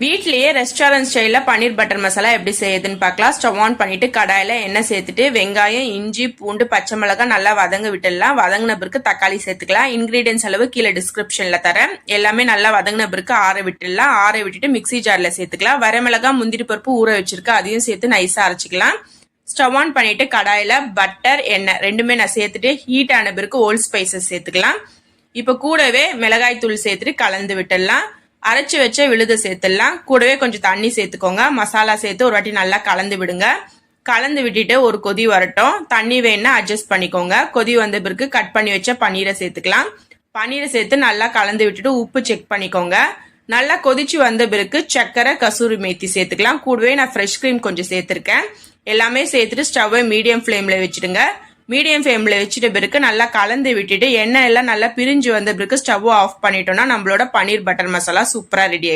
வீட்லயே ரெஸ்டாரண்ட் ஸ்டைல்ல பன்னீர் பட்டர் மசாலா எப்படி செய்யுதுன்னு பார்க்கலாம். ஸ்டவ் ஆன் பண்ணிட்டு கடாயில எண்ணெய் சேர்த்துட்டு வெங்காயம், இஞ்சி, பூண்டு, பச்சை மிளகாய் நல்லா வதங்க விட்டுடலாம். வதங்கின பிறகு தக்காளி சேர்த்துக்கலாம். இன்கிரீடியன்ஸ் அளவு கீழே டிஸ்கிரிப்ஷன்ல தரேன். எல்லாமே நல்லா வதங்கின பிறகு ஆற விட்டுடலாம். ஆற விட்டுட்டு மிக்ஸி ஜார்ல சேர்த்துக்கலாம். வரமிளகாய், முந்திரி பருப்பு ஊற வச்சிருக்க அதையும் சேர்த்து நைஸா அரைச்சிக்கலாம். ஸ்டவ் ஆன் பண்ணிட்டு கடாயில பட்டர், எண்ணெய் ரெண்டுமே நான் சேர்த்துட்டு ஹீட் ஆன பிறகு ஓல் ஸ்பைசஸ் சேர்த்துக்கலாம். இப்ப கூடவே மிளகாய் தூள் சேர்த்துட்டு கலந்து விட்டுடலாம். அரைச்சி வச்ச விழுதை சேர்த்துடலாம். கூடவே கொஞ்சம் தண்ணி சேர்த்துக்கோங்க. மசாலா சேர்த்து ஒரு வாட்டி நல்லா கலந்து விடுங்க. கலந்து விட்டுட்டு ஒரு கொதி வரட்டும். தண்ணி வேணும்னா அட்ஜஸ்ட் பண்ணிக்கோங்க. கொதி வந்த பிறகு கட் பண்ணி வச்ச பன்னீரை சேர்த்துக்கலாம். பன்னீரை சேர்த்து நல்லா கலந்து விட்டுட்டு உப்பு செக் பண்ணிக்கோங்க. நல்லா கொதிச்சு வந்த பிறகு சக்கரை, கசூரி மேத்தி சேர்த்துக்கலாம். கூடவே நான் ஃப்ரெஷ் கிரீம் கொஞ்சம் சேர்த்துருக்கேன். எல்லாமே சேர்த்துட்டு ஸ்டவ்வை மீடியம் ஃப்ளேம்ல வச்சுடுங்க. மீடியம் ஃப்ளேம்ல வச்சுட்ட பிறகு நல்லா கலந்து விட்டுட்டு எண்ணெய் எல்லாம் நல்லா பிரிஞ்சு வந்த பிறகு ஸ்டவ் ஆஃப் பண்ணிட்டோம்னா நம்மளோட பன்னீர் பட்டர் மசாலா சூப்பரா ரெடி ஆயிடும்.